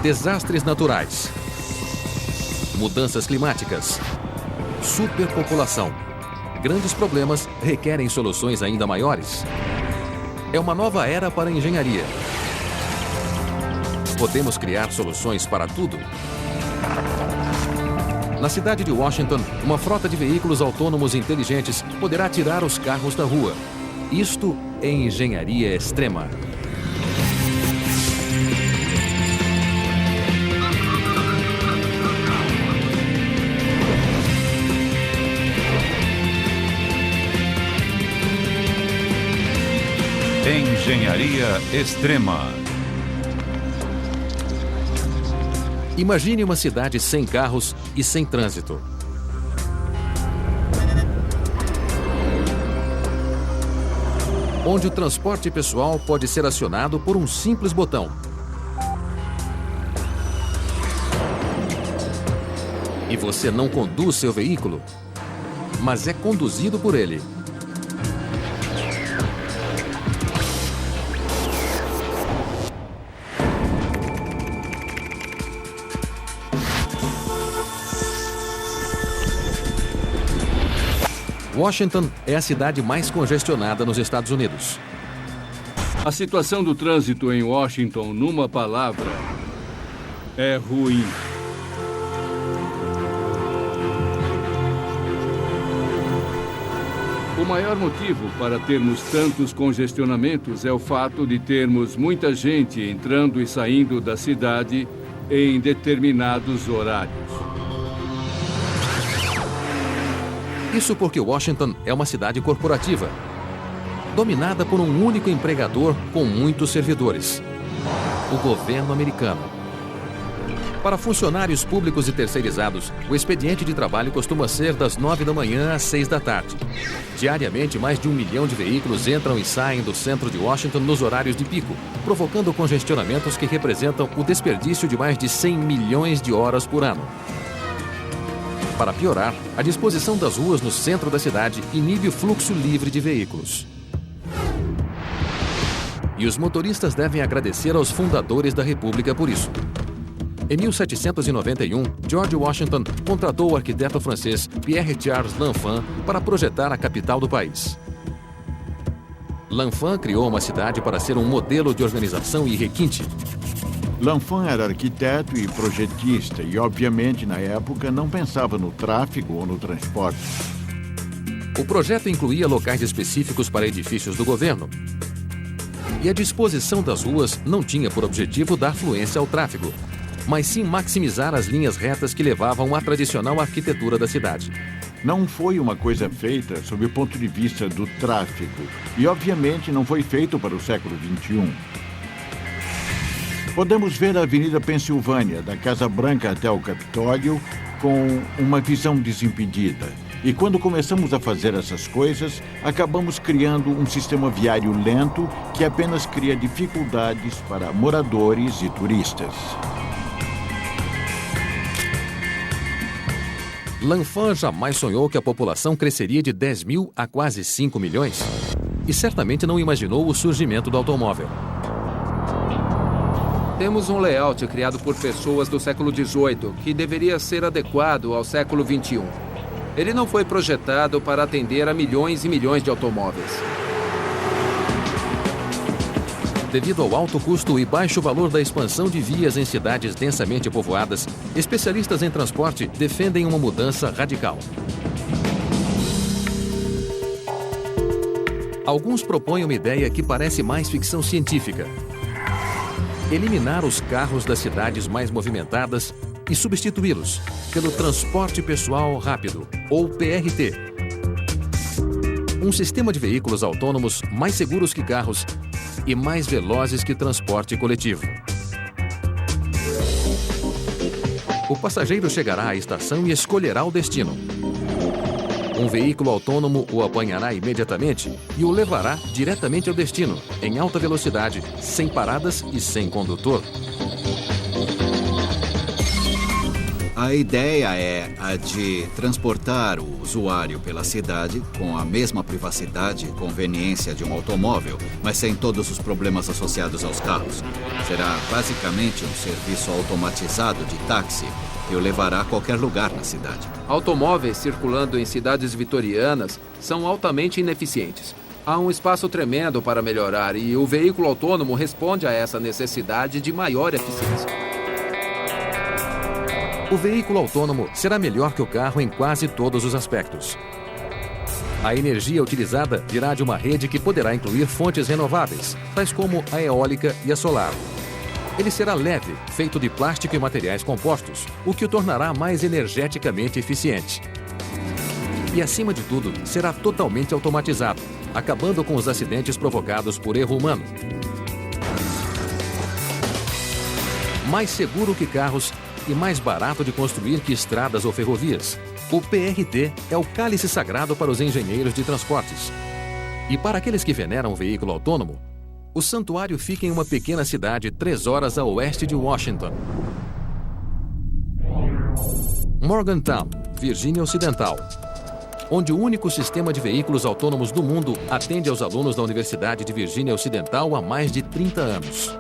desastres naturais, mudanças climáticas, superpopulação. Grandes problemas requerem soluções ainda maiores. É uma nova era para a engenharia. Podemos criar soluções para tudo. Na cidade de Washington, uma frota de veículos autônomos inteligentes poderá tirar os carros da rua. Isto é engenharia extrema. Engenharia extrema. Imagine uma cidade sem carros e sem trânsito. Onde o transporte pessoal pode ser acionado por um simples botão. E você não conduz seu veículo, mas é conduzido por ele. Washington é a cidade mais congestionada nos Estados Unidos. A situação do trânsito em Washington, numa palavra, é ruim. O maior motivo para termos tantos congestionamentos é o fato de termos muita gente entrando e saindo da cidade em determinados horários. Isso porque Washington é uma cidade corporativa, dominada por um único empregador com muitos servidores: o governo americano. Para funcionários públicos e terceirizados, o expediente de trabalho costuma ser das 9 da manhã às 6 da tarde. Diariamente, mais de 1 milhão de veículos entram e saem do centro de Washington nos horários de pico, provocando congestionamentos que representam o desperdício de mais de 100 milhões de horas por ano. Para piorar, a disposição das ruas no centro da cidade inibe o fluxo livre de veículos. E os motoristas devem agradecer aos fundadores da República por isso. Em 1791, George Washington contratou o arquiteto francês Pierre-Charles L'Enfant para projetar a capital do país. L'Enfant criou uma cidade para ser um modelo de organização e requinte. L'Enfant era arquiteto e projetista e, obviamente, na época, não pensava no tráfego ou no transporte. O projeto incluía locais específicos para edifícios do governo. E a disposição das ruas não tinha por objetivo dar fluência ao tráfego, mas sim maximizar as linhas retas que levavam à tradicional arquitetura da cidade. Não foi uma coisa feita sob o ponto de vista do tráfego e, obviamente, não foi feito para o século XXI. Podemos ver a Avenida Pensilvânia, da Casa Branca até o Capitólio, com uma visão desimpedida. E quando começamos a fazer essas coisas, acabamos criando um sistema viário lento que apenas cria dificuldades para moradores e turistas. L'Enfant jamais sonhou que a população cresceria de 10 mil a quase 5 milhões. E certamente não imaginou o surgimento do automóvel. Temos um layout criado por pessoas do século XVIII que deveria ser adequado ao século XXI. Ele não foi projetado para atender a milhões e milhões de automóveis. Devido ao alto custo e baixo valor da expansão de vias em cidades densamente povoadas, especialistas em transporte defendem uma mudança radical. Alguns propõem uma ideia que parece mais ficção científica: eliminar os carros das cidades mais movimentadas e substituí-los pelo transporte pessoal rápido, ou PRT. Um sistema de veículos autônomos mais seguros que carros e mais velozes que transporte coletivo. O passageiro chegará à estação e escolherá o destino. Um veículo autônomo o apanhará imediatamente e o levará diretamente ao destino, em alta velocidade, sem paradas e sem condutor. A ideia é a de transportar o usuário pela cidade com a mesma privacidade e conveniência de um automóvel, mas sem todos os problemas associados aos carros. Será basicamente um serviço automatizado de táxi que o levará a qualquer lugar na cidade. Automóveis circulando em cidades vitorianas são altamente ineficientes. Há um espaço tremendo para melhorar e o veículo autônomo responde a essa necessidade de maior eficiência. O veículo autônomo será melhor que o carro em quase todos os aspectos. A energia utilizada virá de uma rede que poderá incluir fontes renováveis, tais como a eólica e a solar. Ele será leve, feito de plástico e materiais compostos, o que o tornará mais energeticamente eficiente. E, acima de tudo, será totalmente automatizado, acabando com os acidentes provocados por erro humano. Mais seguro que carros e mais barato de construir que estradas ou ferrovias. O PRT é o cálice sagrado para os engenheiros de transportes. E para aqueles que veneram o veículo autônomo, o santuário fica em uma pequena cidade 3 horas a oeste de Washington. Morgantown, Virgínia Ocidental, onde o único sistema de veículos autônomos do mundo atende aos alunos da Universidade de Virgínia Ocidental há mais de 30 anos.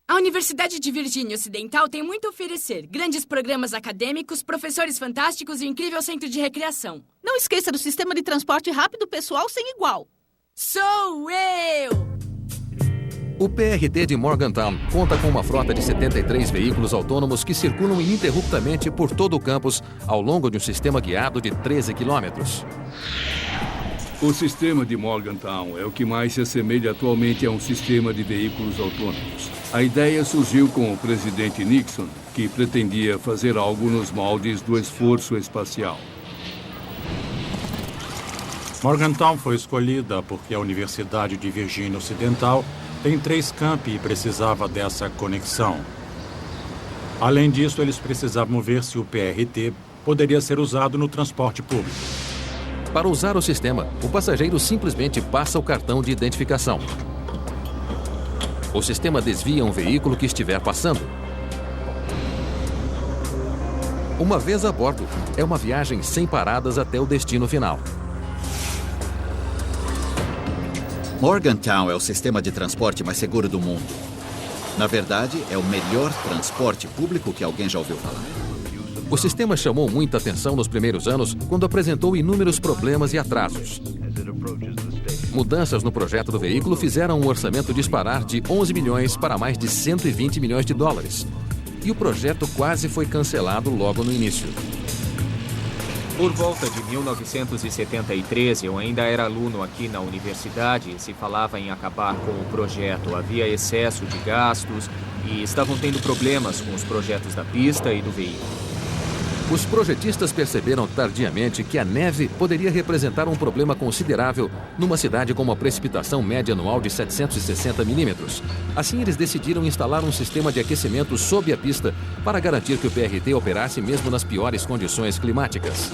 A Universidade de Virgínia Ocidental tem muito a oferecer. Grandes programas acadêmicos, professores fantásticos e um incrível centro de recreação. Não esqueça do sistema de transporte rápido pessoal sem igual. Sou eu! O PRT de Morgantown conta com uma frota de 73 veículos autônomos que circulam ininterruptamente por todo o campus ao longo de um sistema guiado de 13 quilômetros. O sistema de Morgantown é o que mais se assemelha atualmente a um sistema de veículos autônomos. A ideia surgiu com o presidente Nixon, que pretendia fazer algo nos moldes do esforço espacial. Morgantown foi escolhida porque a Universidade de Virgínia Ocidental tem 3 campi e precisava dessa conexão. Além disso, eles precisavam ver se o PRT poderia ser usado no transporte público. Para usar o sistema, o passageiro simplesmente passa o cartão de identificação. O sistema desvia um veículo que estiver passando. Uma vez a bordo, é uma viagem sem paradas até o destino final. Morgantown é o sistema de transporte mais seguro do mundo. Na verdade, é o melhor transporte público que alguém já ouviu falar. O sistema chamou muita atenção nos primeiros anos quando apresentou inúmeros problemas e atrasos. Mudanças no projeto do veículo fizeram o orçamento disparar de 11 milhões para mais de 120 milhões de dólares. E o projeto quase foi cancelado logo no início. Por volta de 1973, eu ainda era aluno aqui na universidade e se falava em acabar com o projeto. Havia excesso de gastos e estavam tendo problemas com os projetos da pista e do veículo. Os projetistas perceberam tardiamente que a neve poderia representar um problema considerável numa cidade com uma precipitação média anual de 760 milímetros. Assim, eles decidiram instalar um sistema de aquecimento sob a pista para garantir que o PRT operasse mesmo nas piores condições climáticas.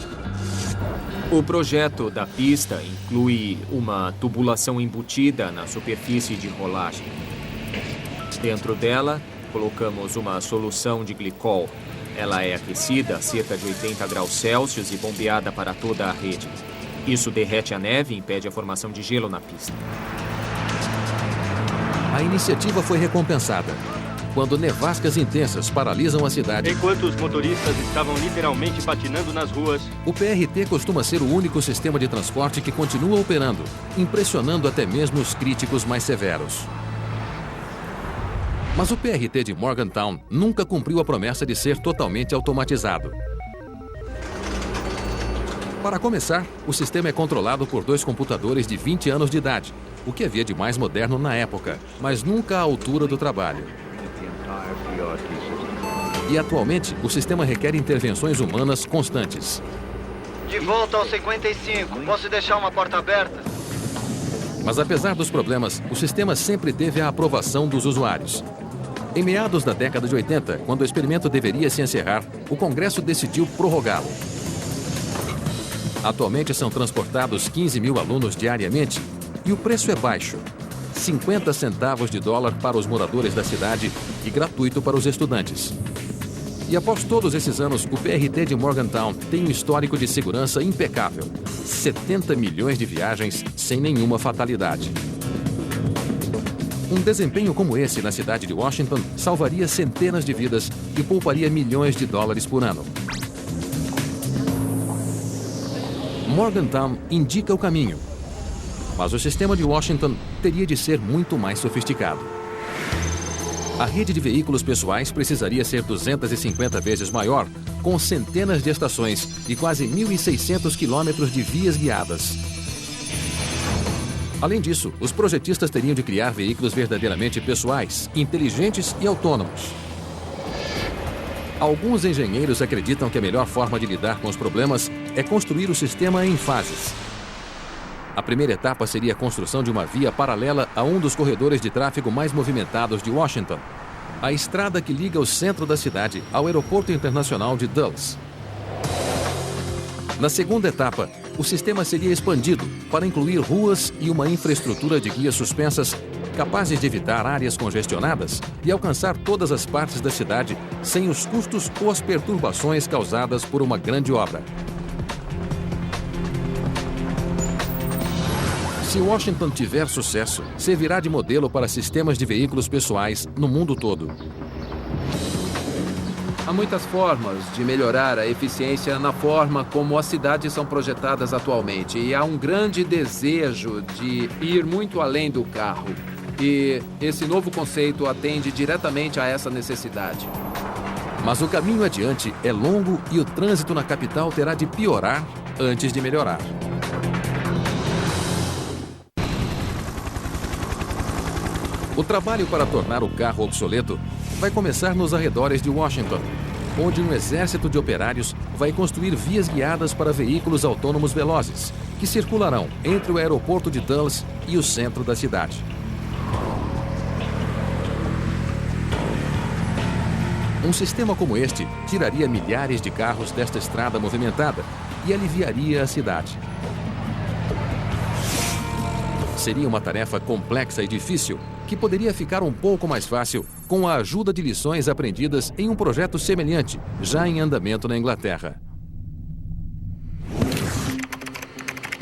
O projeto da pista inclui uma tubulação embutida na superfície de rolagem. Dentro dela, colocamos uma solução de glicol. Ela é aquecida a cerca de 80 graus Celsius e bombeada para toda a rede. Isso derrete a neve e impede a formação de gelo na pista. A iniciativa foi recompensada. Quando nevascas intensas paralisam a cidade... Enquanto os motoristas estavam literalmente patinando nas ruas... O PRT costuma ser o único sistema de transporte que continua operando, impressionando até mesmo os críticos mais severos. Mas o PRT de Morgantown nunca cumpriu a promessa de ser totalmente automatizado. Para começar, o sistema é controlado por 2 computadores de 20 anos de idade, o que havia de mais moderno na época, mas nunca à altura do trabalho. E atualmente, o sistema requer intervenções humanas constantes. De volta ao 55, posso deixar uma porta aberta? Mas apesar dos problemas, o sistema sempre teve a aprovação dos usuários. Em meados da década de 80, quando o experimento deveria se encerrar, o Congresso decidiu prorrogá-lo. Atualmente são transportados 15 mil alunos diariamente e o preço é baixo, 50 centavos de dólar para os moradores da cidade e gratuito para os estudantes. E após todos esses anos, o PRT de Morgantown tem um histórico de segurança impecável. 70 milhões de viagens sem nenhuma fatalidade. Um desempenho como esse na cidade de Washington salvaria centenas de vidas e pouparia milhões de dólares por ano. Morgantown indica o caminho, mas o sistema de Washington teria de ser muito mais sofisticado. A rede de veículos pessoais precisaria ser 250 vezes maior, com centenas de estações e quase 1.600 quilômetros de vias guiadas. Além disso, os projetistas teriam de criar veículos verdadeiramente pessoais, inteligentes e autônomos. Alguns engenheiros acreditam que a melhor forma de lidar com os problemas é construir o sistema em fases. A primeira etapa seria a construção de uma via paralela a um dos corredores de tráfego mais movimentados de Washington, a estrada que liga o centro da cidade ao Aeroporto Internacional de Dulles. Na segunda etapa, o sistema seria expandido para incluir ruas e uma infraestrutura de guias suspensas capazes de evitar áreas congestionadas e alcançar todas as partes da cidade sem os custos ou as perturbações causadas por uma grande obra. Se Washington tiver sucesso, servirá de modelo para sistemas de veículos pessoais no mundo todo. Há muitas formas de melhorar a eficiência na forma como as cidades são projetadas atualmente. E há um grande desejo de ir muito além do carro. E esse novo conceito atende diretamente a essa necessidade. Mas o caminho adiante é longo e o trânsito na capital terá de piorar antes de melhorar. O trabalho para tornar o carro obsoleto vai começar nos arredores de Washington, onde um exército de operários vai construir vias guiadas para veículos autônomos velozes, que circularão entre o aeroporto de Dulles e o centro da cidade. Um sistema como este tiraria milhares de carros desta estrada movimentada e aliviaria a cidade. Seria uma tarefa complexa e difícil, que poderia ficar um pouco mais fácil com a ajuda de lições aprendidas em um projeto semelhante, já em andamento na Inglaterra.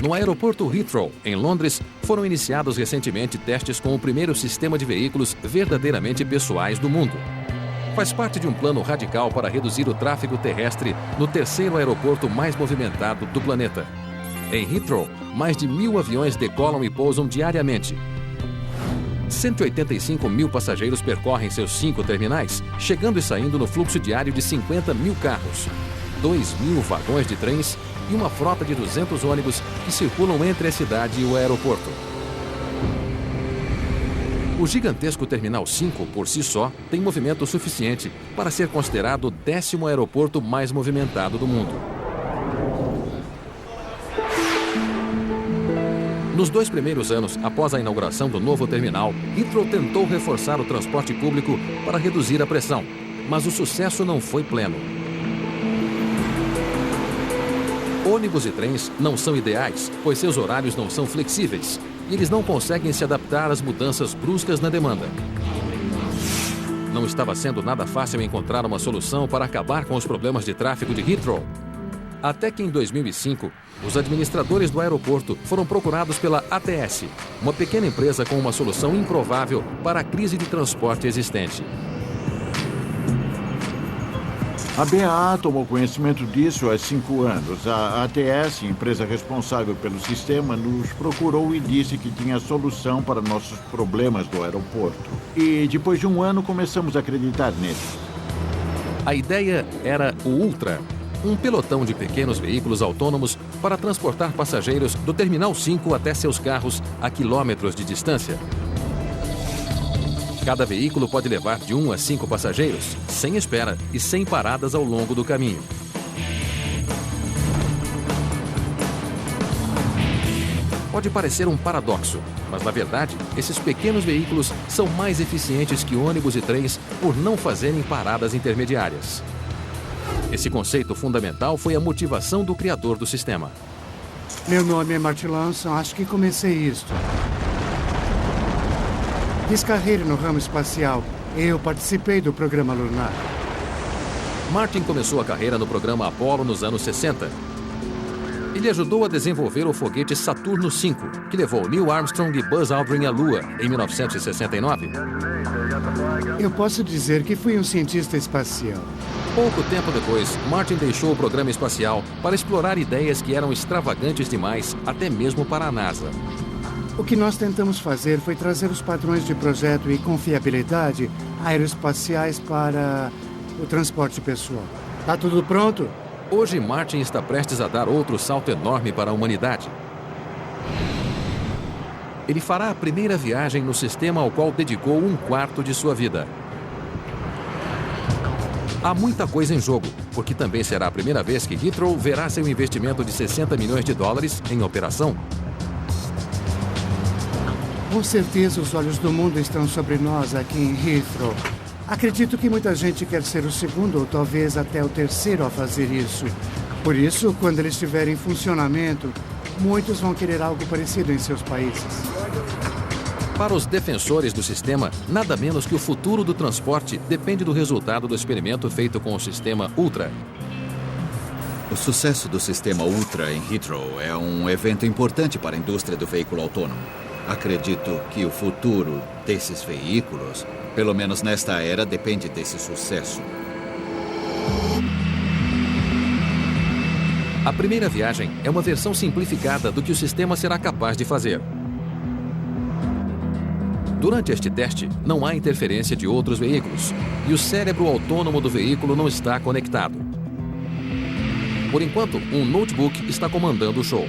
No aeroporto Heathrow, em Londres, foram iniciados recentemente testes com o primeiro sistema de veículos verdadeiramente pessoais do mundo. Faz parte de um plano radical para reduzir o tráfego terrestre no terceiro aeroporto mais movimentado do planeta. Em Heathrow, mais de 1.000 aviões decolam e pousam diariamente. 185 mil passageiros percorrem seus 5 terminais, chegando e saindo no fluxo diário de 50 mil carros, 2.000 vagões de trens e uma frota de 200 ônibus que circulam entre a cidade e o aeroporto. O gigantesco Terminal 5, por si só, tem movimento suficiente para ser considerado o 10º aeroporto mais movimentado do mundo. Nos 2 primeiros anos, após a inauguração do novo terminal, Heathrow tentou reforçar o transporte público para reduzir a pressão, mas o sucesso não foi pleno. Ônibus e trens não são ideais, pois seus horários não são flexíveis e eles não conseguem se adaptar às mudanças bruscas na demanda. Não estava sendo nada fácil encontrar uma solução para acabar com os problemas de tráfego de Heathrow. Até que em 2005, os administradores do aeroporto foram procurados pela ATS, uma pequena empresa com uma solução improvável para a crise de transporte existente. A BAA tomou conhecimento disso há 5 anos. A ATS, empresa responsável pelo sistema, nos procurou e disse que tinha solução para nossos problemas do aeroporto. E depois de 1 ano começamos a acreditar nele. A ideia era o Ultra, um pelotão de pequenos veículos autônomos para transportar passageiros do Terminal 5 até seus carros a quilômetros de distância. Cada veículo pode levar de 1 a 5 passageiros, sem espera e sem paradas ao longo do caminho. Pode parecer um paradoxo, mas na verdade, esses pequenos veículos são mais eficientes que ônibus e trens por não fazerem paradas intermediárias. Esse conceito fundamental foi a motivação do criador do sistema. Meu nome é Martin Lanson, acho que comecei isto. Fiz carreira no ramo espacial. Eu participei do programa lunar. Martin começou a carreira no programa Apollo nos anos 60. Ele ajudou a desenvolver o foguete Saturno V, que levou Neil Armstrong e Buzz Aldrin à Lua em 1969. Eu posso dizer que fui um cientista espacial. Pouco tempo depois, Martin deixou o programa espacial para explorar ideias que eram extravagantes demais, até mesmo para a NASA. O que nós tentamos fazer foi trazer os padrões de projeto e confiabilidade aeroespaciais para o transporte pessoal. Tá tudo pronto? Hoje, Martin está prestes a dar outro salto enorme para a humanidade. Ele fará a primeira viagem no sistema ao qual dedicou 1/4 de sua vida. Há muita coisa em jogo, porque também será a primeira vez que Heathrow verá seu investimento de $60 milhões em operação. Com certeza os olhos do mundo estão sobre nós aqui em Heathrow. Acredito que muita gente quer ser o segundo ou talvez até o terceiro a fazer isso. Por isso, quando ele estiver em funcionamento, muitos vão querer algo parecido em seus países. Para os defensores do sistema, nada menos que o futuro do transporte depende do resultado do experimento feito com o sistema Ultra. O sucesso do sistema Ultra em Heathrow é um evento importante para a indústria do veículo autônomo. Acredito que o futuro desses veículos, pelo menos nesta era, depende desse sucesso. A primeira viagem é uma versão simplificada do que o sistema será capaz de fazer. Durante este teste, não há interferência de outros veículos e o cérebro autônomo do veículo não está conectado. Por enquanto, um notebook está comandando o show.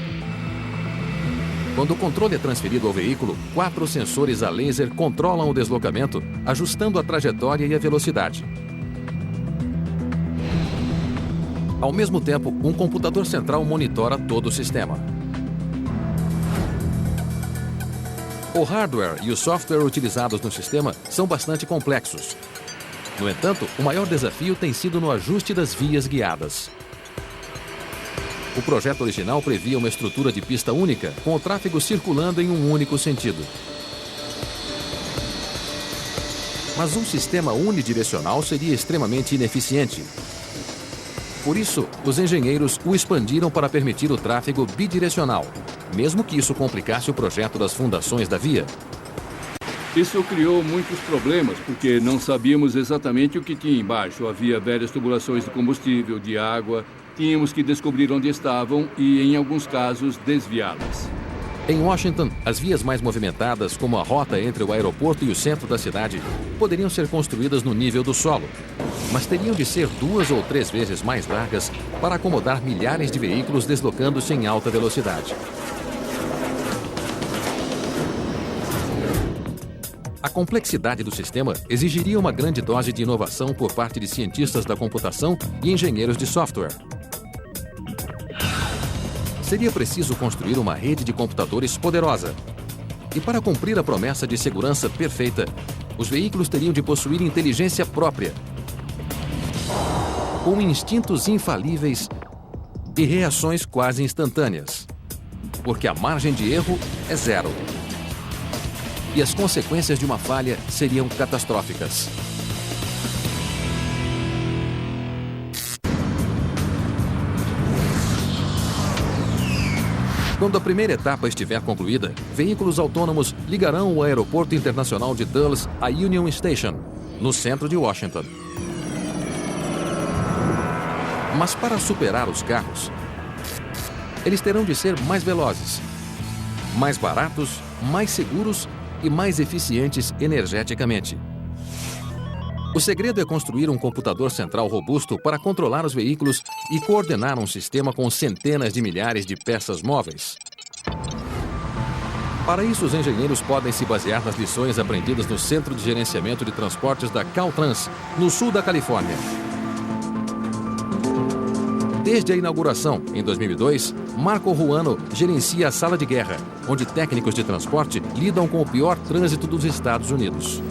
Quando o controle é transferido ao veículo, 4 sensores a laser controlam o deslocamento, ajustando a trajetória e a velocidade. Ao mesmo tempo, um computador central monitora todo o sistema. O hardware e o software utilizados no sistema são bastante complexos. No entanto, o maior desafio tem sido no ajuste das vias guiadas. O projeto original previa uma estrutura de pista única, com o tráfego circulando em um único sentido. Mas um sistema unidirecional seria extremamente ineficiente. Por isso, os engenheiros o expandiram para permitir o tráfego bidirecional, mesmo que isso complicasse o projeto das fundações da via. Isso criou muitos problemas, porque não sabíamos exatamente o que tinha embaixo. Havia velhas tubulações de combustível, de água. Tínhamos que descobrir onde estavam e, em alguns casos, desviá-las. Em Washington, as vias mais movimentadas, como a rota entre o aeroporto e o centro da cidade, poderiam ser construídas no nível do solo, mas teriam de ser 2 ou 3 vezes mais largas para acomodar milhares de veículos deslocando-se em alta velocidade. A complexidade do sistema exigiria uma grande dose de inovação por parte de cientistas da computação e engenheiros de software. Seria preciso construir uma rede de computadores poderosa. E para cumprir a promessa de segurança perfeita, os veículos teriam de possuir inteligência própria, com instintos infalíveis e reações quase instantâneas, porque a margem de erro é 0. E as consequências de uma falha seriam catastróficas. Quando a primeira etapa estiver concluída, veículos autônomos ligarão o Aeroporto Internacional de Dulles à Union Station, no centro de Washington. Mas para superar os carros, eles terão de ser mais velozes, mais baratos, mais seguros e mais eficientes energeticamente. O segredo é construir um computador central robusto para controlar os veículos e coordenar um sistema com centenas de milhares de peças móveis. Para isso, os engenheiros podem se basear nas lições aprendidas no Centro de Gerenciamento de Transportes da Caltrans, no sul da Califórnia. Desde a inauguração, em 2002, Marco Ruano gerencia a sala de guerra, onde técnicos de transporte lidam com o pior trânsito dos Estados Unidos.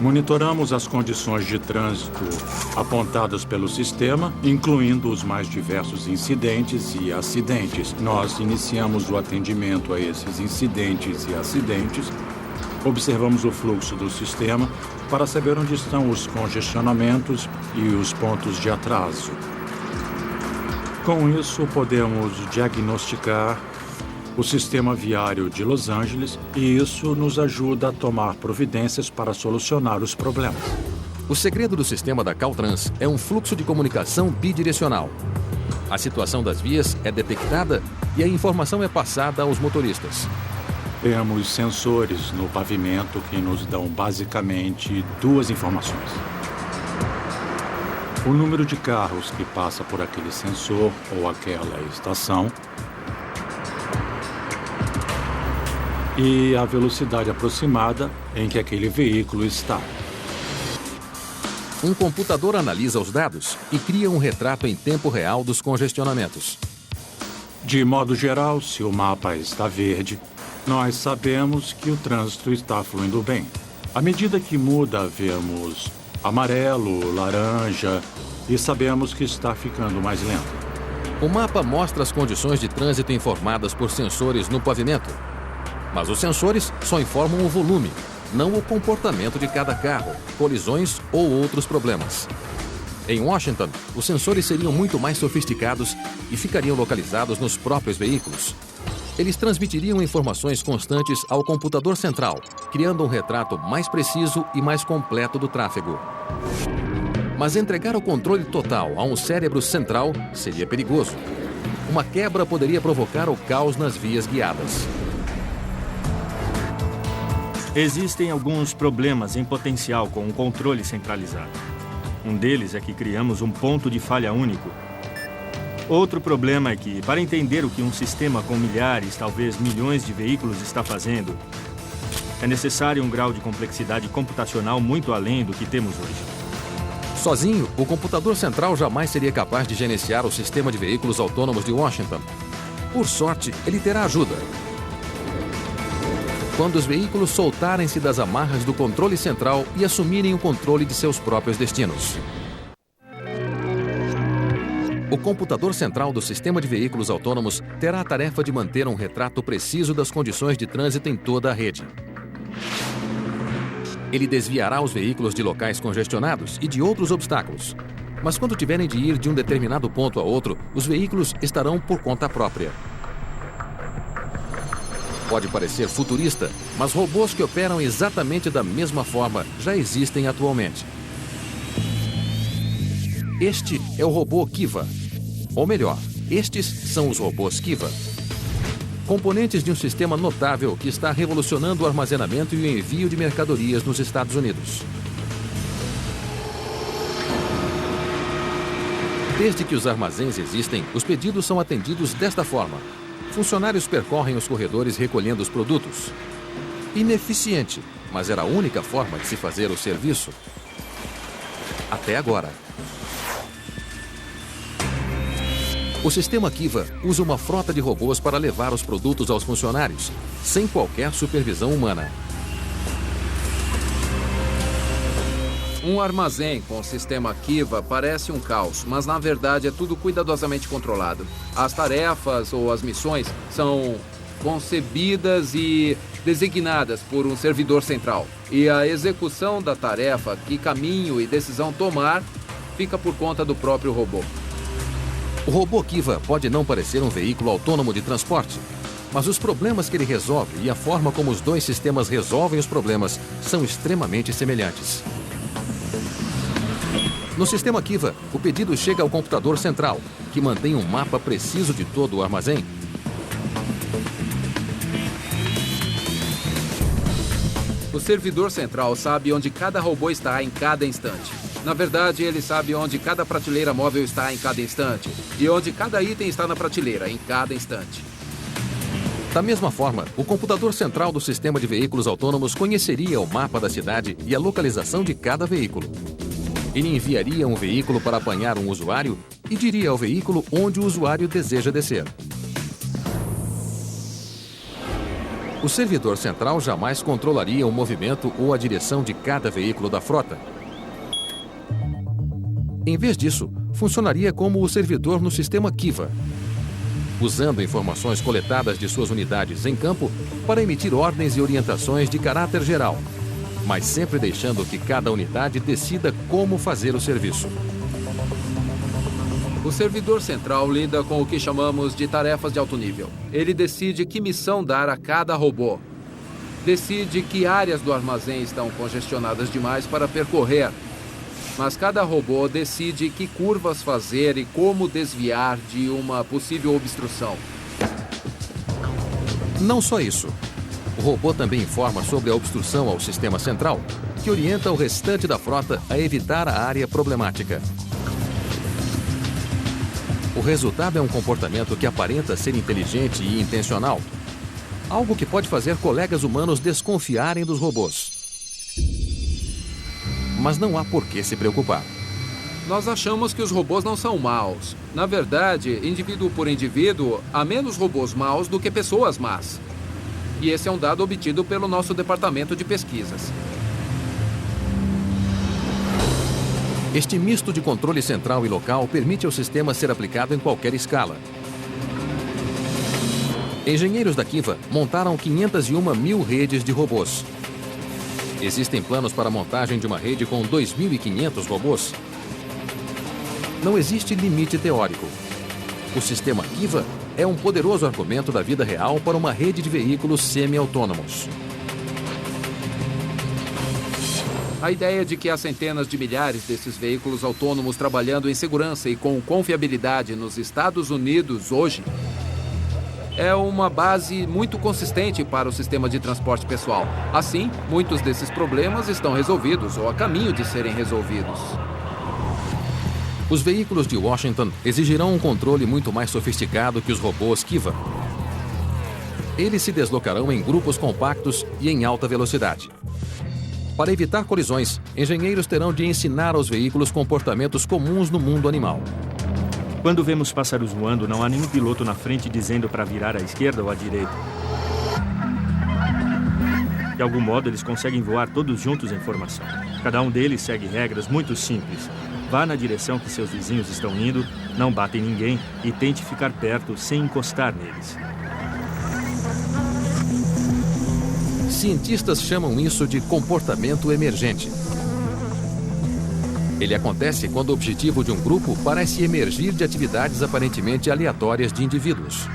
Monitoramos as condições de trânsito apontadas pelo sistema, incluindo os mais diversos incidentes e acidentes. Nós iniciamos o atendimento a esses incidentes e acidentes Observamos o fluxo do sistema para saber onde estão os congestionamentos e os pontos de atraso. Com isso, podemos diagnosticar o sistema viário de Los Angeles e isso nos ajuda a tomar providências para solucionar os problemas. O segredo do sistema da Caltrans é um fluxo de comunicação bidirecional. A situação das vias é detectada e a informação é passada aos motoristas. Temos sensores no pavimento que nos dão basicamente duas informações. O número de carros que passa por aquele sensor ou aquela estação e a velocidade aproximada em que aquele veículo está. Um computador analisa os dados e cria um retrato em tempo real dos congestionamentos. De modo geral, se o mapa está verde, nós sabemos que o trânsito está fluindo bem. À medida que muda, vemos amarelo, laranja e sabemos que está ficando mais lento. O mapa mostra as condições de trânsito informadas por sensores no pavimento. Mas os sensores só informam o volume, não o comportamento de cada carro, colisões ou outros problemas. Em Washington, os sensores seriam muito mais sofisticados e ficariam localizados nos próprios veículos. Eles transmitiriam informações constantes ao computador central, criando um retrato mais preciso e mais completo do tráfego. Mas entregar o controle total a um cérebro central seria perigoso. Uma quebra poderia provocar o caos nas vias guiadas. Existem alguns problemas em potencial com o controle centralizado. Um deles é que criamos um ponto de falha único. Outro problema é que, para entender o que um sistema com milhares, talvez milhões de veículos está fazendo, é necessário um grau de complexidade computacional muito além do que temos hoje. Sozinho, o computador central jamais seria capaz de gerenciar o sistema de veículos autônomos de Washington. Por sorte, ele terá ajuda. Quando os veículos soltarem-se das amarras do controle central e assumirem o controle de seus próprios destinos. O computador central do sistema de veículos autônomos terá a tarefa de manter um retrato preciso das condições de trânsito em toda a rede. Ele desviará os veículos de locais congestionados e de outros obstáculos. Mas quando tiverem de ir de um determinado ponto a outro, os veículos estarão por conta própria. Pode parecer futurista, mas robôs que operam exatamente da mesma forma já existem atualmente. Este é o robô Kiva. Ou melhor, estes são os robôs Kiva. Componentes de um sistema notável que está revolucionando o armazenamento e o envio de mercadorias nos Estados Unidos. Desde que os armazéns existem, os pedidos são atendidos desta forma. Funcionários percorrem os corredores recolhendo os produtos. Ineficiente, mas era a única forma de se fazer o serviço. Até agora. O sistema Kiva usa uma frota de robôs para levar os produtos aos funcionários, sem qualquer supervisão humana. Um armazém com o sistema Kiva parece um caos, mas na verdade é tudo cuidadosamente controlado. As tarefas ou as missões são concebidas e designadas por um servidor central. E a execução da tarefa, que caminho e decisão tomar, fica por conta do próprio robô. O robô Kiva pode não parecer um veículo autônomo de transporte, mas os problemas que ele resolve e a forma como os dois sistemas resolvem os problemas são extremamente semelhantes. No sistema Kiva, o pedido chega ao computador central, que mantém um mapa preciso de todo o armazém. O servidor central sabe onde cada robô está em cada instante. Na verdade, ele sabe onde cada prateleira móvel está em cada instante e onde cada item está na prateleira em cada instante. Da mesma forma, o computador central do sistema de veículos autônomos conheceria o mapa da cidade e a localização de cada veículo. Ele enviaria um veículo para apanhar um usuário e diria ao veículo onde o usuário deseja descer. O servidor central jamais controlaria o movimento ou a direção de cada veículo da frota. Em vez disso, funcionaria como o servidor no sistema Kiva. usando informações coletadas de suas unidades em campo para emitir ordens e orientações de caráter geral, mas sempre deixando que cada unidade decida como fazer o serviço. O servidor central lida com o que chamamos de tarefas de alto nível. Ele decide que missão dar a cada robô. Decide que áreas do armazém estão congestionadas demais para percorrer. Mas cada robô decide que curvas fazer e como desviar de uma possível obstrução. Não só isso. O robô também informa sobre a obstrução ao sistema central, que orienta o restante da frota a evitar a área problemática. O resultado é um comportamento que aparenta ser inteligente e intencional. Algo que pode fazer colegas humanos desconfiarem dos robôs. Mas não há por que se preocupar. Nós achamos que os robôs não são maus. Na verdade, indivíduo por indivíduo, há menos robôs maus do que pessoas más. E esse é um dado obtido pelo nosso departamento de pesquisas. Este misto de controle central e local permite ao sistema ser aplicado em qualquer escala. Engenheiros da Kiva montaram 501.000 redes de robôs. Existem planos para a montagem de uma rede com 2.500 robôs. Não existe limite teórico. O sistema Kiva é um poderoso argumento da vida real para uma rede de veículos semi-autônomos. A ideia de que há centenas de milhares desses veículos autônomos trabalhando em segurança e com confiabilidade nos Estados Unidos hoje é uma base muito consistente para o sistema de transporte pessoal. Assim, muitos desses problemas estão resolvidos ou a caminho de serem resolvidos. Os veículos de Washington exigirão um controle muito mais sofisticado que os robôs Kiva. Eles se deslocarão em grupos compactos e em alta velocidade. Para evitar colisões, engenheiros terão de ensinar aos veículos comportamentos comuns no mundo animal. Quando vemos pássaros voando, não há nenhum piloto na frente dizendo para virar à esquerda ou à direita. De algum modo, eles conseguem voar todos juntos em formação. Cada um deles segue regras muito simples. Vá na direção que seus vizinhos estão indo, não bata em ninguém e tente ficar perto sem encostar neles. Cientistas chamam isso de comportamento emergente. Ele acontece quando o objetivo de um grupo parece emergir de atividades aparentemente aleatórias de indivíduos.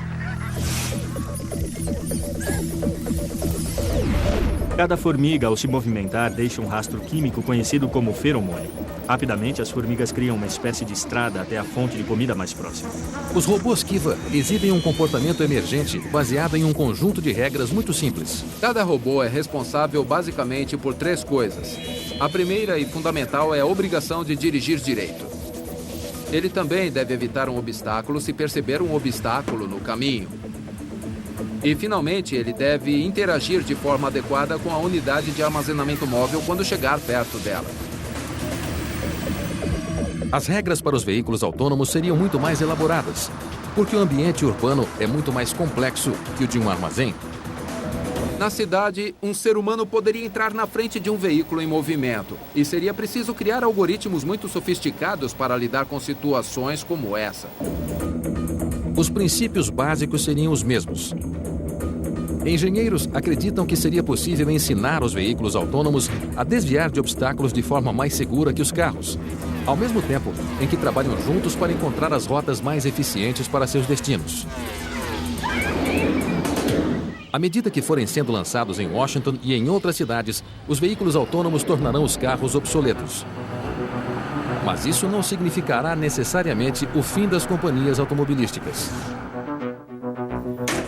Cada formiga, ao se movimentar, deixa um rastro químico conhecido como feromônio. Rapidamente, as formigas criam uma espécie de estrada até a fonte de comida mais próxima. Os robôs Kiva exibem um comportamento emergente baseado em um conjunto de regras muito simples. Cada robô é responsável basicamente por 3 coisas. A primeira e fundamental é a obrigação de dirigir direito. Ele também deve evitar um obstáculo se perceber um obstáculo no caminho. E, finalmente, ele deve interagir de forma adequada com a unidade de armazenamento móvel quando chegar perto dela. As regras para os veículos autônomos seriam muito mais elaboradas, porque o ambiente urbano é muito mais complexo que o de um armazém. Na cidade, um ser humano poderia entrar na frente de um veículo em movimento, e seria preciso criar algoritmos muito sofisticados para lidar com situações como essa. Os princípios básicos seriam os mesmos. Engenheiros acreditam que seria possível ensinar os veículos autônomos a desviar de obstáculos de forma mais segura que os carros, ao mesmo tempo em que trabalham juntos para encontrar as rotas mais eficientes para seus destinos. À medida que forem sendo lançados em Washington e em outras cidades, os veículos autônomos tornarão os carros obsoletos. Mas isso não significará necessariamente o fim das companhias automobilísticas.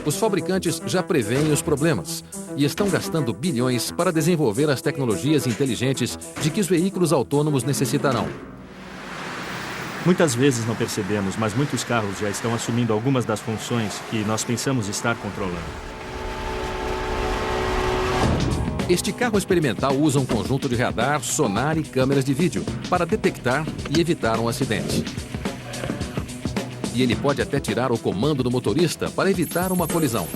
Os fabricantes já preveem os problemas e estão gastando bilhões para desenvolver as tecnologias inteligentes de que os veículos autônomos necessitarão. Muitas vezes não percebemos, mas muitos carros já estão assumindo algumas das funções que nós pensamos estar controlando. Este carro experimental usa um conjunto de radar, sonar e câmeras de vídeo para detectar e evitar um acidente. E ele pode até tirar o comando do motorista para evitar uma colisão.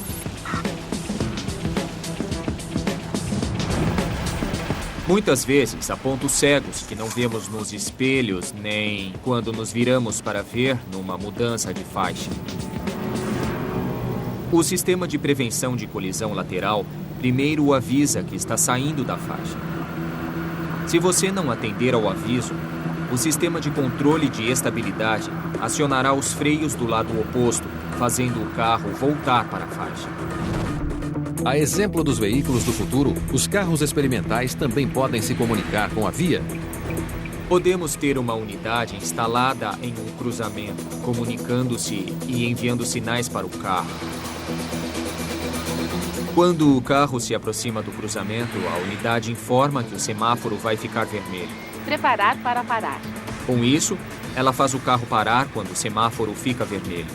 Muitas vezes há pontos cegos que não vemos nos espelhos nem quando nos viramos para ver numa mudança de faixa. O sistema de prevenção de colisão lateral primeiro o avisa que está saindo da faixa. Se você não atender ao aviso, o sistema de controle de estabilidade acionará os freios do lado oposto, fazendo o carro voltar para a faixa. A exemplo dos veículos do futuro, os carros experimentais também podem se comunicar com a via. Podemos ter uma unidade instalada em um cruzamento, comunicando-se e enviando sinais para o carro. Quando o carro se aproxima do cruzamento, a unidade informa que o semáforo vai ficar vermelho. Preparar para parar. Com isso, ela faz o carro parar quando o semáforo fica vermelho.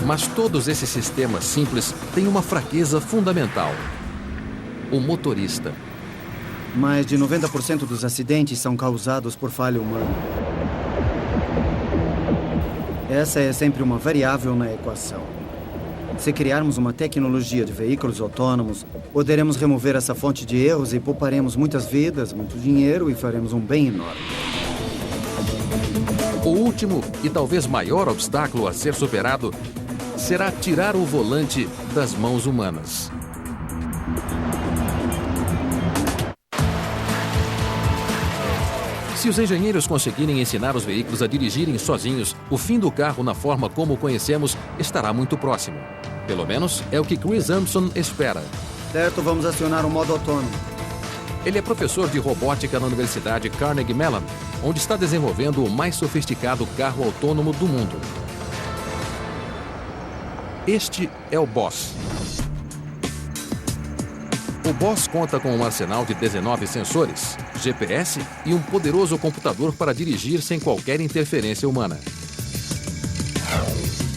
Mas todos esses sistemas simples têm uma fraqueza fundamental: o motorista. Mais de 90% dos acidentes são causados por falha humana. Essa é sempre uma variável na equação. Se criarmos uma tecnologia de veículos autônomos, poderemos remover essa fonte de erros e pouparemos muitas vidas, muito dinheiro e faremos um bem enorme. O último e talvez maior obstáculo a ser superado será tirar o volante das mãos humanas. Se os engenheiros conseguirem ensinar os veículos a dirigirem sozinhos, o fim do carro na forma como o conhecemos estará muito próximo. Pelo menos é o que Chris Urmson espera. Certo, vamos acionar o modo autônomo. Ele é professor de robótica na Universidade Carnegie Mellon, onde está desenvolvendo o mais sofisticado carro autônomo do mundo. Este é o Boss. O Boss conta com um arsenal de 19 sensores, GPS e um poderoso computador para dirigir sem qualquer interferência humana.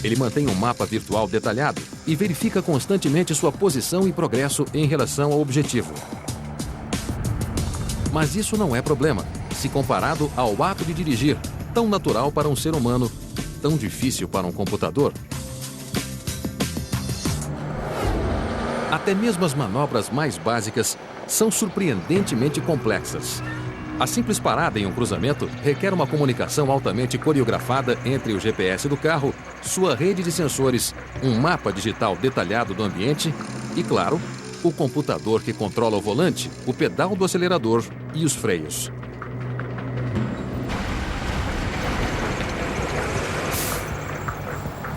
Ele mantém um mapa virtual detalhado e verifica constantemente sua posição e progresso em relação ao objetivo. Mas isso não é problema, se comparado ao ato de dirigir, tão natural para um ser humano, tão difícil para um computador. Até mesmo as manobras mais básicas são surpreendentemente complexas. A simples parada em um cruzamento requer uma comunicação altamente coreografada entre o GPS do carro, sua rede de sensores, um mapa digital detalhado do ambiente e, claro, o computador que controla o volante, o pedal do acelerador e os freios.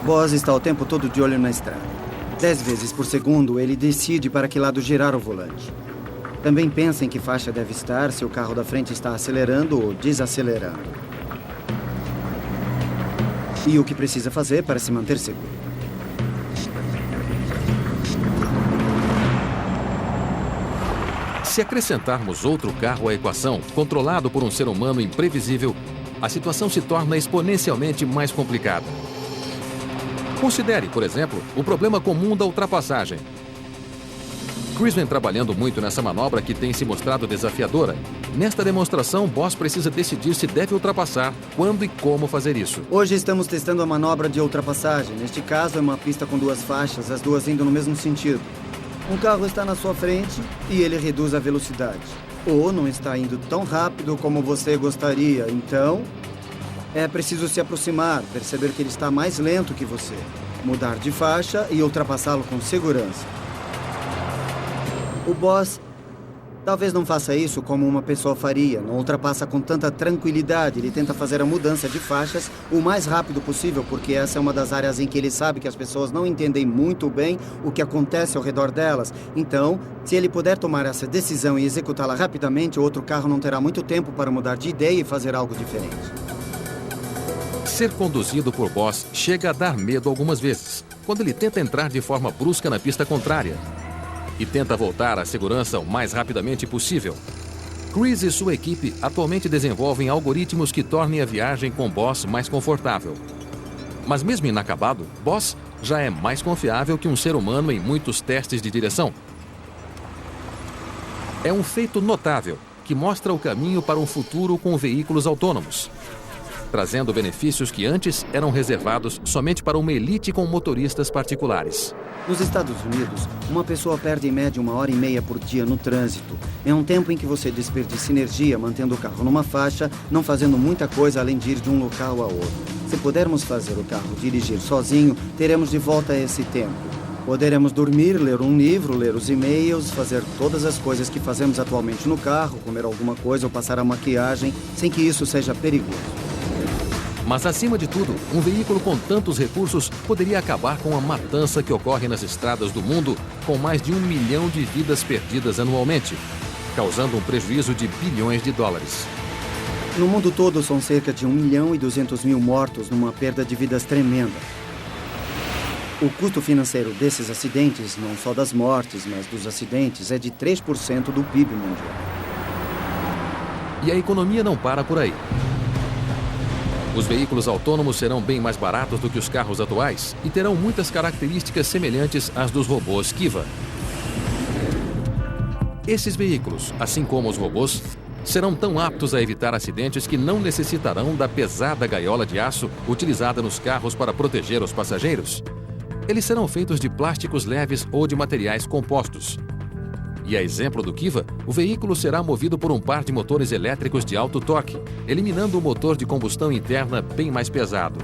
Boss está o tempo todo de olho na estrada. 10 vezes por segundo, ele decide para que lado girar o volante. Também pensa em que faixa deve estar se o carro da frente está acelerando ou desacelerando. E o que precisa fazer para se manter seguro. Se acrescentarmos outro carro à equação, controlado por um ser humano imprevisível, a situação se torna exponencialmente mais complicada. Considere, por exemplo, o problema comum da ultrapassagem. Chris vem trabalhando muito nessa manobra que tem se mostrado desafiadora. Nesta demonstração, Boss precisa decidir se deve ultrapassar, quando e como fazer isso. Hoje estamos testando a manobra de ultrapassagem. Neste caso, é uma pista com 2 faixas, as duas indo no mesmo sentido. Um carro está na sua frente e ele reduz a velocidade. Ou não está indo tão rápido como você gostaria, então é preciso se aproximar, perceber que ele está mais lento que você, mudar de faixa e ultrapassá-lo com segurança. O Boss talvez não faça isso como uma pessoa faria, não ultrapassa com tanta tranquilidade. Ele tenta fazer a mudança de faixas o mais rápido possível, porque essa é uma das áreas em que ele sabe que as pessoas não entendem muito bem o que acontece ao redor delas. Então, se ele puder tomar essa decisão e executá-la rapidamente, o outro carro não terá muito tempo para mudar de ideia e fazer algo diferente. Ser conduzido por Boss chega a dar medo algumas vezes, quando ele tenta entrar de forma brusca na pista contrária e tenta voltar à segurança o mais rapidamente possível. Chris e sua equipe atualmente desenvolvem algoritmos que tornem a viagem com Boss mais confortável. Mas mesmo inacabado, Boss já é mais confiável que um ser humano em muitos testes de direção. É um feito notável que mostra o caminho para um futuro com veículos autônomos. trazendo benefícios que antes eram reservados somente para uma elite com motoristas particulares. Nos Estados Unidos, uma pessoa perde em média 1h30 por dia no trânsito. É um tempo em que você desperdiça energia mantendo o carro numa faixa, não fazendo muita coisa além de ir de um local a outro. Se pudermos fazer o carro dirigir sozinho, teremos de volta esse tempo. Poderemos dormir, ler um livro, ler os e-mails, fazer todas as coisas que fazemos atualmente no carro, comer alguma coisa ou passar a maquiagem, sem que isso seja perigoso. Mas, acima de tudo, um veículo com tantos recursos poderia acabar com a matança que ocorre nas estradas do mundo, com mais de 1 milhão de vidas perdidas anualmente, causando um prejuízo de bilhões de dólares. No mundo todo, são cerca de 1.200.000 mortos numa perda de vidas tremenda. O custo financeiro desses acidentes, não só das mortes, mas dos acidentes, é de 3% do PIB mundial. E a economia não para por aí. Os veículos autônomos serão bem mais baratos do que os carros atuais e terão muitas características semelhantes às dos robôs Kiva. Esses veículos, assim como os robôs, serão tão aptos a evitar acidentes que não necessitarão da pesada gaiola de aço utilizada nos carros para proteger os passageiros. Eles serão feitos de plásticos leves ou de materiais compostos. E a exemplo do Kiva, o veículo será movido por um par de motores elétricos de alto torque, eliminando o motor de combustão interna bem mais pesado.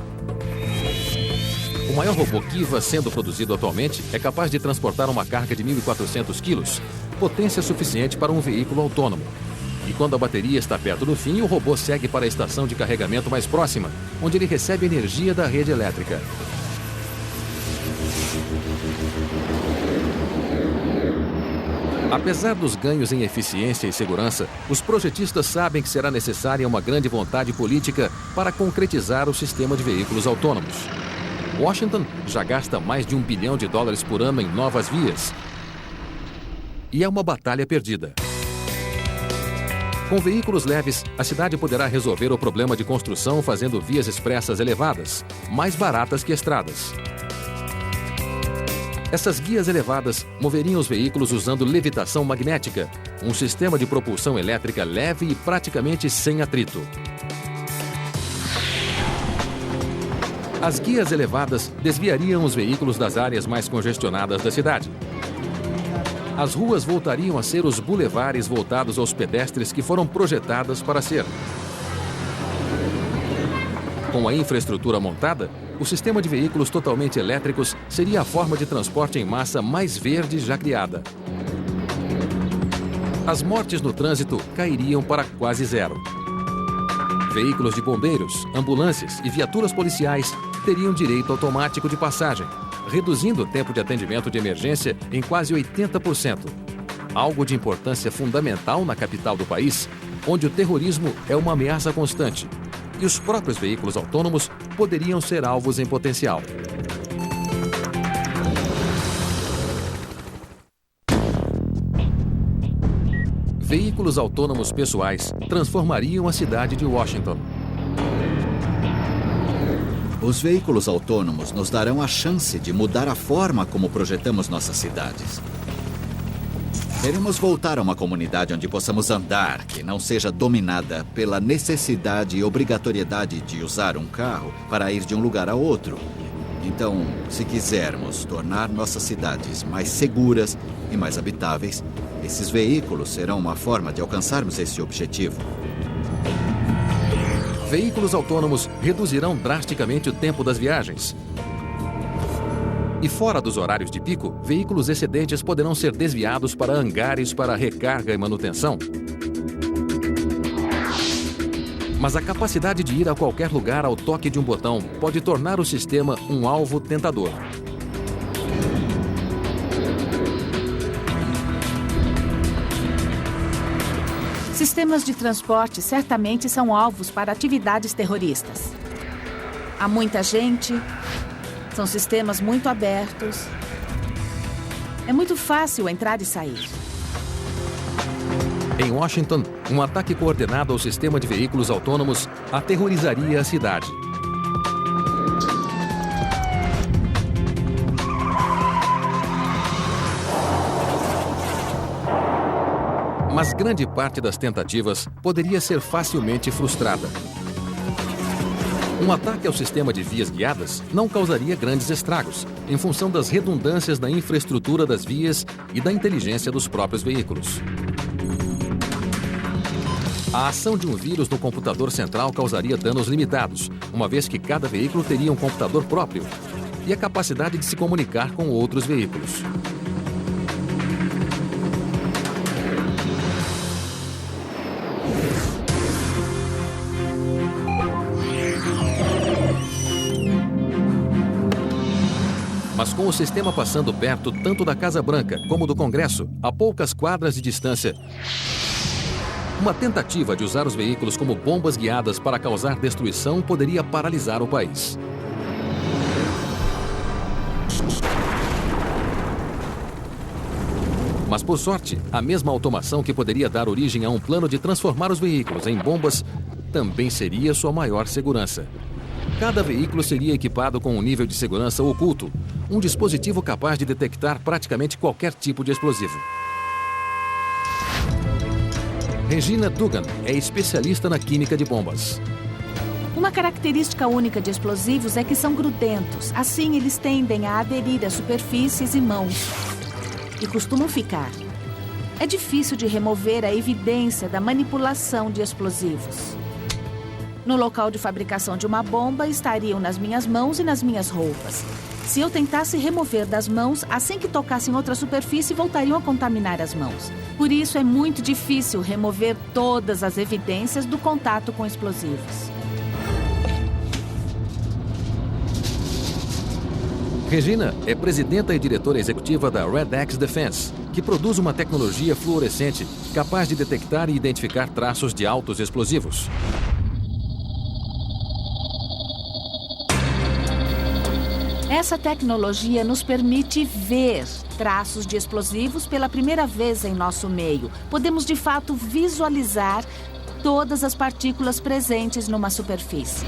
O maior robô Kiva sendo produzido atualmente é capaz de transportar uma carga de 1.400 quilos, potência suficiente para um veículo autônomo. E quando a bateria está perto do fim, o robô segue para a estação de carregamento mais próxima, onde ele recebe energia da rede elétrica. Apesar dos ganhos em eficiência e segurança, os projetistas sabem que será necessária uma grande vontade política para concretizar o sistema de veículos autônomos. Washington já gasta mais de $1 bilhão por ano em novas vias. E é uma batalha perdida. Com veículos leves, a cidade poderá resolver o problema de construção fazendo vias expressas elevadas, mais baratas que estradas. Essas guias elevadas moveriam os veículos usando levitação magnética, um sistema de propulsão elétrica leve e praticamente sem atrito. As guias elevadas desviariam os veículos das áreas mais congestionadas da cidade. As ruas voltariam a ser os bulevares voltados aos pedestres que foram projetadas para ser. Com a infraestrutura montada, o sistema de veículos totalmente elétricos seria a forma de transporte em massa mais verde já criada. As mortes no trânsito cairiam para quase zero. Veículos de bombeiros, ambulâncias e viaturas policiais teriam direito automático de passagem, reduzindo o tempo de atendimento de emergência em quase 80%. Algo de importância fundamental na capital do país, onde o terrorismo é uma ameaça constante. E os próprios veículos autônomos poderiam ser alvos em potencial. Veículos autônomos pessoais transformariam a cidade de Washington. Os veículos autônomos nos darão a chance de mudar a forma como projetamos nossas cidades. Queremos voltar a uma comunidade onde possamos andar, que não seja dominada pela necessidade e obrigatoriedade de usar um carro para ir de um lugar a outro. Então, se quisermos tornar nossas cidades mais seguras e mais habitáveis, esses veículos serão uma forma de alcançarmos esse objetivo. Veículos autônomos reduzirão drasticamente o tempo das viagens. E fora dos horários de pico, veículos excedentes poderão ser desviados para hangares para recarga e manutenção. Mas a capacidade de ir a qualquer lugar ao toque de um botão pode tornar o sistema um alvo tentador. Sistemas de transporte certamente são alvos para atividades terroristas. Há muita gente, são sistemas muito abertos. É muito fácil entrar e sair. Em Washington, um ataque coordenado ao sistema de veículos autônomos aterrorizaria a cidade. Mas grande parte das tentativas poderia ser facilmente frustrada. Um ataque ao sistema de vias guiadas não causaria grandes estragos, em função das redundâncias da infraestrutura das vias e da inteligência dos próprios veículos. A ação de um vírus no computador central causaria danos limitados, uma vez que cada veículo teria um computador próprio e a capacidade de se comunicar com outros veículos. Mas com o sistema passando perto tanto da Casa Branca como do Congresso, a poucas quadras de distância, uma tentativa de usar os veículos como bombas guiadas para causar destruição poderia paralisar o país. Mas, por sorte, a mesma automação que poderia dar origem a um plano de transformar os veículos em bombas também seria sua maior segurança. Cada veículo seria equipado com um nível de segurança oculto, um dispositivo capaz de detectar praticamente qualquer tipo de explosivo. Regina Dugan é especialista na química de bombas. Uma característica única de explosivos é que são grudentos. Assim, eles tendem a aderir a superfícies e mãos. E costumam ficar. É difícil de remover a evidência da manipulação de explosivos. No local de fabricação de uma bomba, estariam nas minhas mãos e nas minhas roupas. Se eu tentasse remover das mãos, assim que tocassem outra superfície, voltariam a contaminar as mãos. Por isso, é muito difícil remover todas as evidências do contato com explosivos. Regina é presidenta e diretora executiva da Red Axe Defense, que produz uma tecnologia fluorescente capaz de detectar e identificar traços de altos explosivos. Essa tecnologia nos permite ver traços de explosivos pela primeira vez em nosso meio. Podemos, de fato, visualizar todas as partículas presentes numa superfície.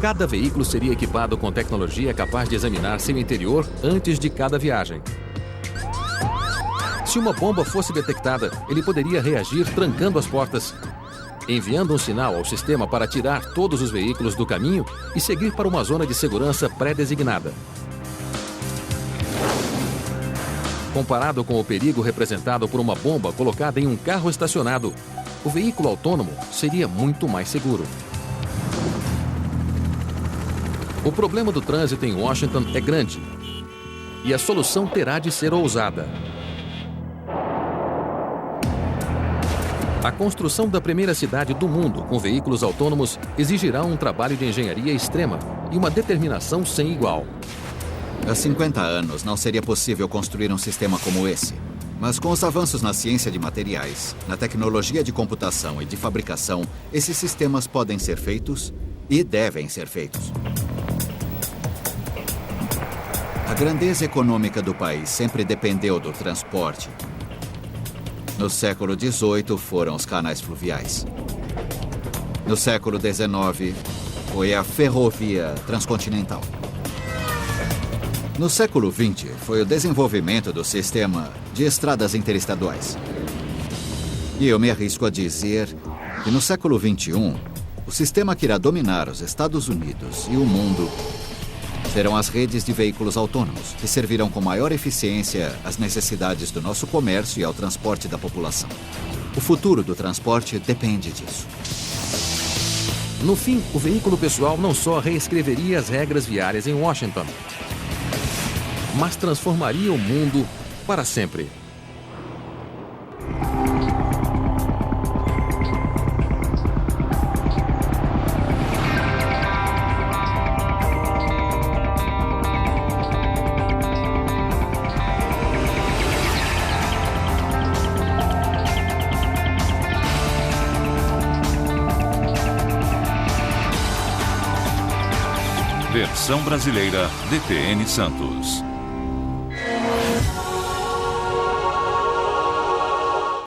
Cada veículo seria equipado com tecnologia capaz de examinar seu interior antes de cada viagem. Se uma bomba fosse detectada, ele poderia reagir trancando as portas, enviando um sinal ao sistema para tirar todos os veículos do caminho e seguir para uma zona de segurança pré-designada. Comparado com o perigo representado por uma bomba colocada em um carro estacionado, o veículo autônomo seria muito mais seguro. O problema do trânsito em Washington é grande e a solução terá de ser ousada. A construção da primeira cidade do mundo com veículos autônomos exigirá um trabalho de engenharia extrema e uma determinação sem igual. Há 50 anos não seria possível construir um sistema como esse. Mas com os avanços na ciência de materiais, na tecnologia de computação e de fabricação, esses sistemas podem ser feitos e devem ser feitos. A grandeza econômica do país sempre dependeu do transporte. No século XVIII foram os canais fluviais. No século XIX foi a ferrovia transcontinental. No século XX foi o desenvolvimento do sistema de estradas interestaduais. E eu me arrisco a dizer que no século XXI, o sistema que irá dominar os Estados Unidos e o mundo serão as redes de veículos autônomos, que servirão com maior eficiência às necessidades do nosso comércio e ao transporte da população. O futuro do transporte depende disso. No fim, o veículo pessoal não só reescreveria as regras viárias em Washington, mas transformaria o mundo para sempre. Versão brasileira DTN Santos.